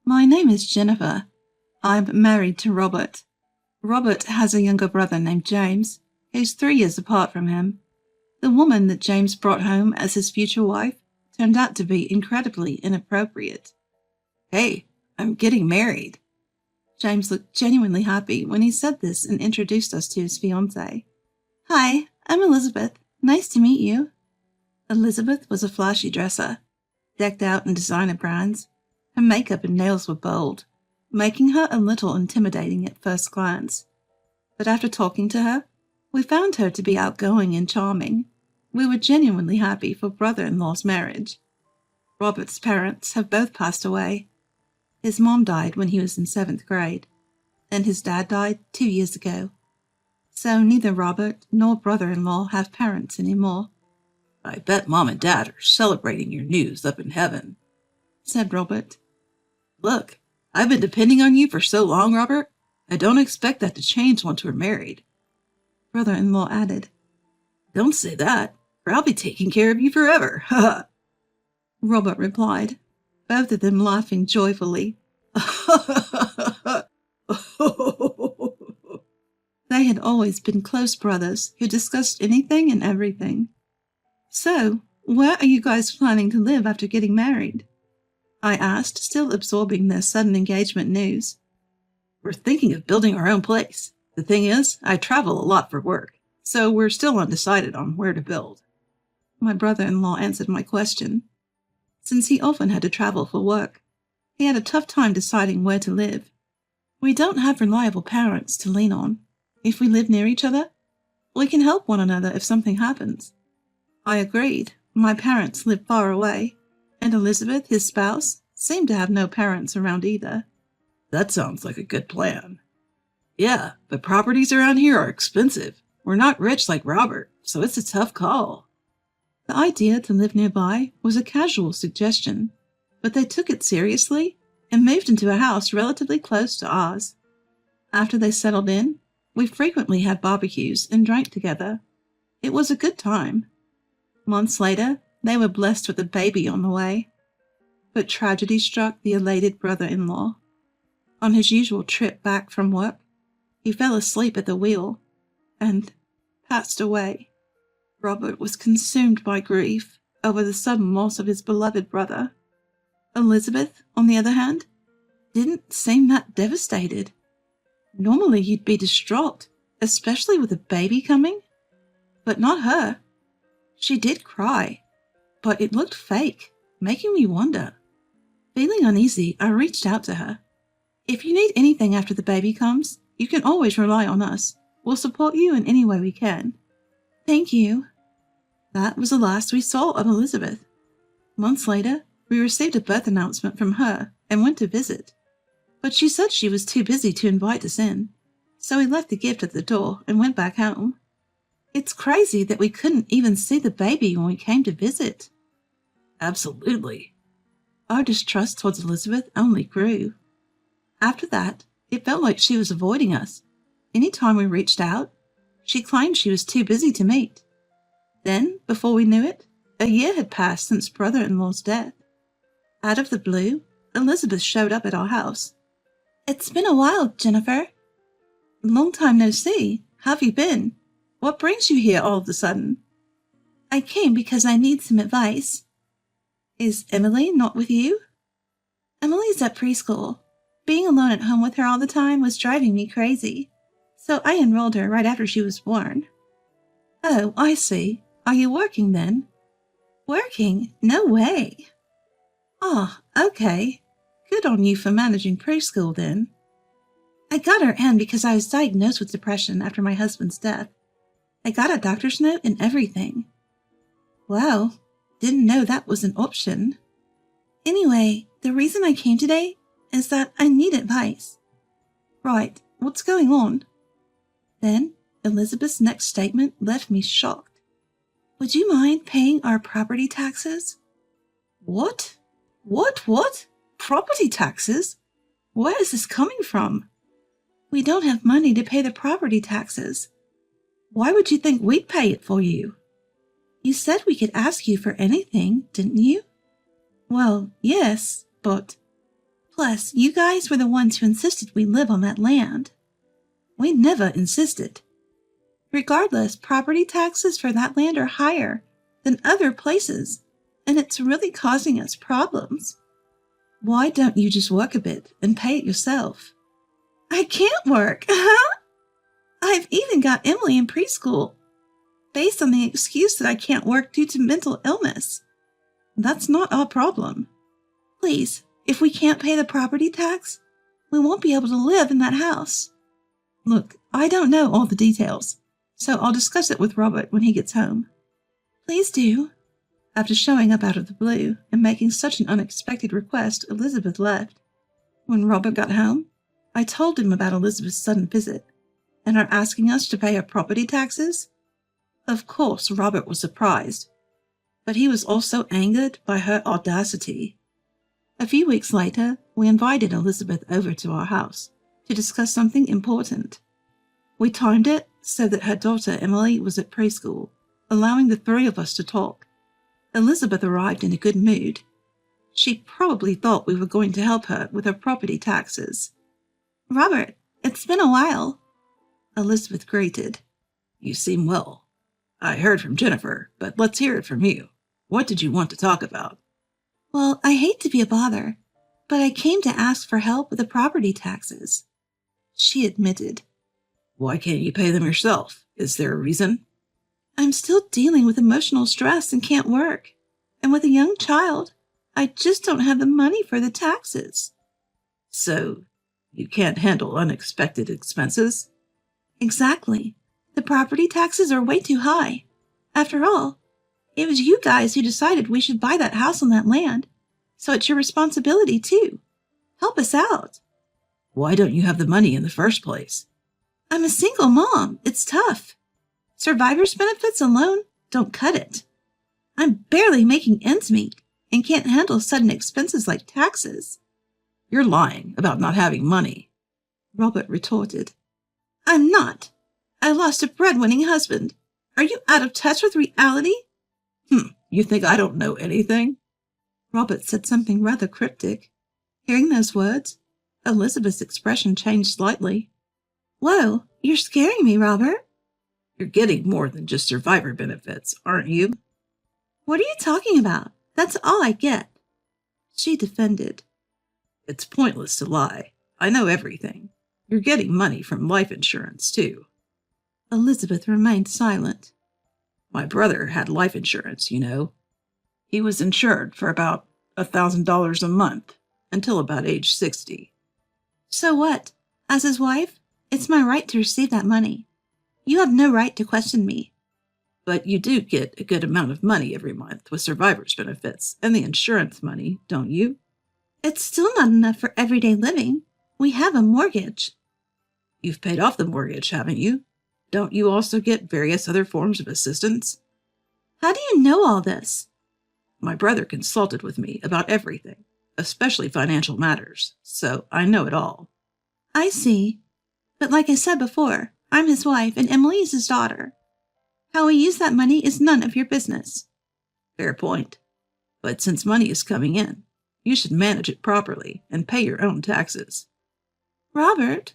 My name is Jennifer. I'm married to Robert. Robert has a younger brother named James, who's 3 years apart from him. The woman that James brought home as his future wife turned out to be incredibly inappropriate. Hey, I'm getting married. James looked genuinely happy when he said this and introduced us to his fiancée. Hi, I'm Elizabeth. Nice to meet you. Elizabeth was a flashy dresser, decked out in designer brands. Her makeup and nails were bold, making her a little intimidating at first glance. But after talking to her, we found her to be outgoing and charming. We were genuinely happy for brother-in-law's marriage. Robert's parents have both passed away. His mom died when he was in 7th grade, and his dad died 2 years ago. So neither Robert nor brother-in-law have parents anymore. I bet Mom and Dad are celebrating your news up in heaven, said Robert. Look, I've been depending on you for so long, Robert. I don't expect that to change once we're married. Brother-in-law added. Don't say that, or I'll be taking care of you forever. Ha! Robert replied, both of them laughing joyfully. They had always been close brothers who discussed anything and everything. So, where are you guys planning to live after getting married? I asked, still absorbing their sudden engagement news. We're thinking of building our own place. The thing is, I travel a lot for work, so we're still undecided on where to build. My brother-in-law answered my question. Since he often had to travel for work, he had a tough time deciding where to live. We don't have reliable parents to lean on. If we live near each other, we can help one another if something happens. I agreed. My parents live far away, and Elizabeth, his spouse, seemed to have no parents around either. That sounds like a good plan. Yeah, but properties around here are expensive. We're not rich like Robert, so it's a tough call. The idea to live nearby was a casual suggestion, but they took it seriously and moved into a house relatively close to ours. After they settled in, we frequently had barbecues and drank together. It was a good time. Months later, they were blessed with a baby on the way. But tragedy struck the elated brother-in-law. On his usual trip back from work, he fell asleep at the wheel and passed away. Robert was consumed by grief over the sudden loss of his beloved brother. Elizabeth, on the other hand, didn't seem that devastated. Normally you'd be distraught, especially with a baby coming. But not her. She did cry, but it looked fake, making me wonder. Feeling uneasy, I reached out to her. If you need anything after the baby comes, you can always rely on us. We'll support you in any way we can. Thank you. That was the last we saw of Elizabeth. Months later, we received a birth announcement from her and went to visit. But she said she was too busy to invite us in, so we left the gift at the door and went back home. It's crazy that we couldn't even see the baby when we came to visit. Absolutely. Our distrust towards Elizabeth only grew. After that, it felt like she was avoiding us. Any time we reached out, she claimed she was too busy to meet. Then, before we knew it, a year had passed since brother-in-law's death. Out of the blue, Elizabeth showed up at our house. It's been a while, Jennifer. Long time no see. How have you been? What brings you here all of a sudden? I came because I need some advice. Is Emily not with you? Emily's at preschool. Being alone at home with her all the time was driving me crazy, so I enrolled her right after she was born. Oh, I see. Are you working then? Working? No way. Oh, okay. Good on you for managing preschool then. I got her in because I was diagnosed with depression after my husband's death. I got a doctor's note and everything. Wow, didn't know that was an option. Anyway, the reason I came today is that I need advice. Right, what's going on? Then, Elizabeth's next statement left me shocked. Would you mind paying our property taxes? What? What? Property taxes? Where is this coming from? We don't have money to pay the property taxes. Why would you think we'd pay it for you? You said we could ask you for anything, didn't you? Well, yes, but Plus, you guys were the ones who insisted we live on that land. We never insisted. Regardless, property taxes for that land are higher than other places, and it's really causing us problems. Why don't you just work a bit and pay it yourself? I can't work. I've even got Emily in preschool, based on the excuse that I can't work due to mental illness. That's not our problem. Please, if we can't pay the property tax, we won't be able to live in that house. Look, I don't know all the details, so I'll discuss it with Robert when he gets home. Please do. After showing up out of the blue and making such an unexpected request, Elizabeth left. When Robert got home, I told him about Elizabeth's sudden visit and her asking us to pay her property taxes. Of course, Robert was surprised, but he was also angered by her audacity. A few weeks later, we invited Elizabeth over to our house to discuss something important. We timed it so that her daughter Emily was at preschool, allowing the three of us to talk. Elizabeth arrived in a good mood. She probably thought we were going to help her with her property taxes. Robert, it's been a while. Elizabeth grated. You seem well. I heard from Jennifer, but let's hear it from you. What did you want to talk about? Well, I hate to be a bother, but I came to ask for help with the property taxes. She admitted. Why can't you pay them yourself? Is there a reason? I'm still dealing with emotional stress and can't work. And with a young child, I just don't have the money for the taxes. So, you can't handle unexpected expenses? Exactly. The property taxes are way too high. After all, it was you guys who decided we should buy that house on that land, so it's your responsibility too. Help us out. Why don't you have the money in the first place? I'm a single mom. It's tough. Survivor's benefits alone don't cut it. I'm barely making ends meet and can't handle sudden expenses like taxes. You're lying about not having money, Robert retorted. I'm not. I lost a breadwinning husband. Are you out of touch with reality? You think I don't know anything? Robert said something rather cryptic. Hearing those words, Elizabeth's expression changed slightly. Whoa, you're scaring me, Robert. You're getting more than just survivor benefits, aren't you? What are you talking about? That's all I get. She defended. It's pointless to lie. I know everything. You're getting money from life insurance, too. Elizabeth remained silent. My brother had life insurance, you know. He was insured for about $1,000 a month until about age 60. So what? As his wife, it's my right to receive that money. You have no right to question me. But you do get a good amount of money every month with survivor's benefits and the insurance money, don't you? It's still not enough for everyday living. We have a mortgage. You've paid off the mortgage, haven't you? Don't you also get various other forms of assistance? How do you know all this? My brother consulted with me about everything, especially financial matters, so I know it all. I see. But like I said before, I'm his wife and Emily is his daughter. How we use that money is none of your business. Fair point. But since money is coming in, you should manage it properly and pay your own taxes. Robert,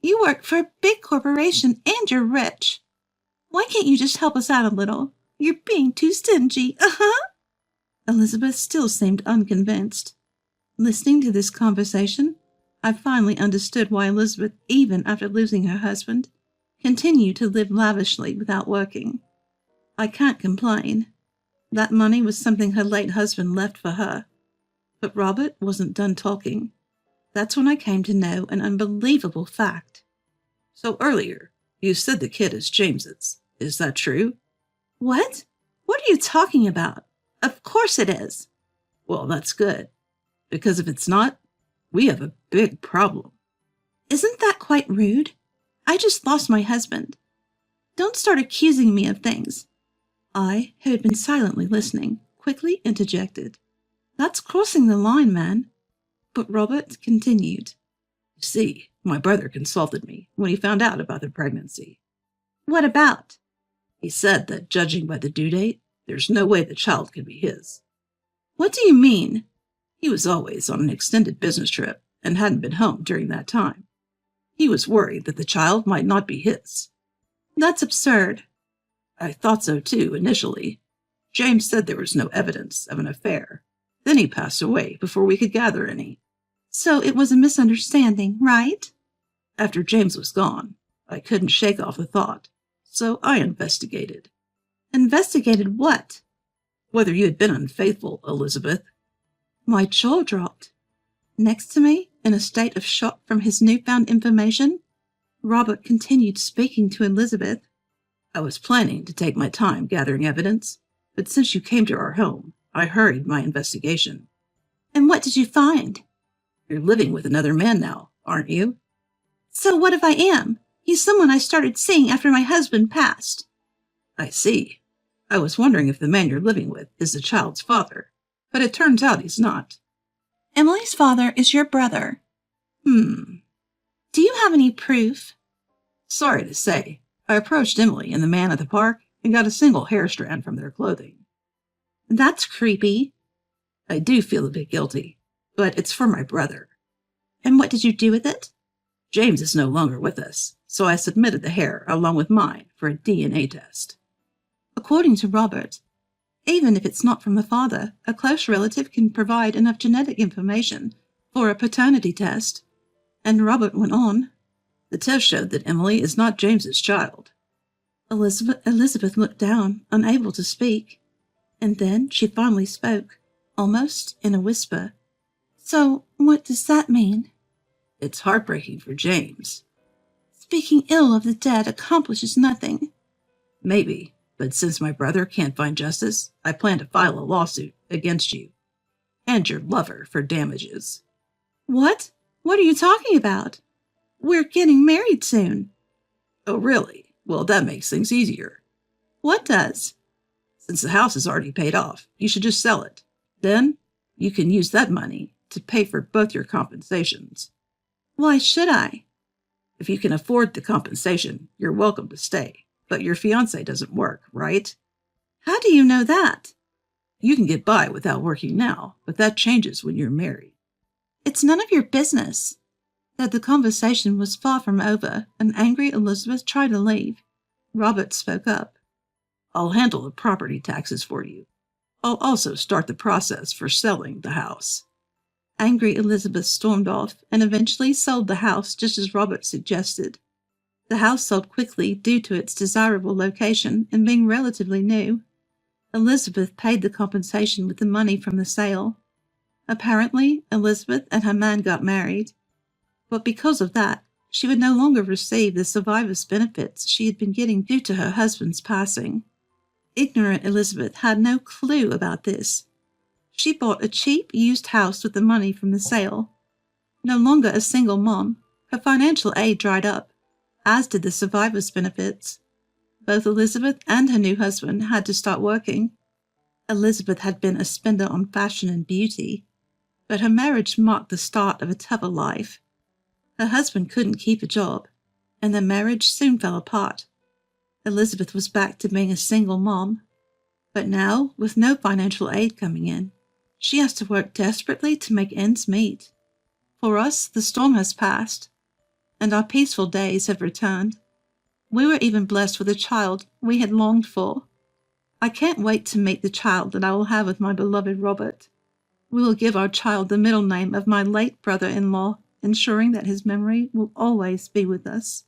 you work for a big corporation and you're rich. Why can't you just help us out a little? You're being too stingy. Elizabeth still seemed unconvinced. Listening to this conversation, I finally understood why Elizabeth, even after losing her husband, continued to live lavishly without working. I can't complain. That money was something her late husband left for her. But Robert wasn't done talking. That's when I came to know an unbelievable fact. So earlier, you said the kid is James's. Is that true? What? What are you talking about? Of course it is. Well, that's good. Because if it's not, we have a big problem. Isn't that quite rude? I just lost my husband. Don't start accusing me of things. I, who had been silently listening, quickly interjected. That's crossing the line, man. But Robert continued. You see, my brother consulted me when he found out about the pregnancy. What about? He said that judging by the due date, there's no way the child could be his. What do you mean? He was always on an extended business trip, and hadn't been home during that time. He was worried that the child might not be his. That's absurd. I thought so too, initially. James said there was no evidence of an affair. Then he passed away before we could gather any. So it was a misunderstanding, right? After James was gone, I couldn't shake off the thought, so I investigated. Investigated what? Whether you had been unfaithful, Elizabeth. My jaw dropped. Next to me, in a state of shock from his newfound information, Robert continued speaking to Elizabeth. I was planning to take my time gathering evidence, but since you came to our home, I hurried my investigation. And what did you find? You're living with another man now, aren't you? So what if I am? He's someone I started seeing after my husband passed. I see. I was wondering if the man you're living with is the child's father, but it turns out he's not. Emily's father is your brother. Do you have any proof? Sorry to say, I approached Emily and the man at the park and got a single hair strand from their clothing. That's creepy. I do feel a bit guilty, but it's for my brother. And what did you do with it? James is no longer with us, so I submitted the hair along with mine for a DNA test. According to Robert, even if it's not from the father, a close relative can provide enough genetic information for a paternity test. And Robert went on. The test showed that Emily is not James's child. Elizabeth looked down, unable to speak. And then she finally spoke, almost in a whisper. So what does that mean? It's heartbreaking for James. Speaking ill of the dead accomplishes nothing. Maybe, but since my brother can't find justice, I plan to file a lawsuit against you and your lover for damages. What? What are you talking about? We're getting married soon. Oh, really? Well, that makes things easier. What does? Since the house is already paid off, you should just sell it. Then you can use that money to pay for both your compensations. Why should I? If you can afford the compensation, you're welcome to stay. But your fiancé doesn't work, right? How do you know that? You can get by without working now, but that changes when you're married. It's none of your business. That the conversation was far from over, and angry Elizabeth tried to leave. Robert spoke up. I'll handle the property taxes for you. I'll also start the process for selling the house. Angry Elizabeth stormed off and eventually sold the house just as Robert suggested. The house sold quickly due to its desirable location and being relatively new. Elizabeth paid the compensation with the money from the sale. Apparently, Elizabeth and her man got married. But because of that, she would no longer receive the survivor's benefits she had been getting due to her husband's passing. Ignorant Elizabeth had no clue about this. She bought a cheap, used house with the money from the sale. No longer a single mom, her financial aid dried up, as did the survivor's benefits. Both Elizabeth and her new husband had to start working. Elizabeth had been a spender on fashion and beauty, but her marriage marked the start of a tougher life. Her husband couldn't keep a job, and their marriage soon fell apart. Elizabeth was back to being a single mom, but now, with no financial aid coming in, she has to work desperately to make ends meet. For us, the storm has passed, and our peaceful days have returned. We were even blessed with a child we had longed for. I can't wait to meet the child that I will have with my beloved Robert. We will give our child the middle name of my late brother-in-law, ensuring that his memory will always be with us.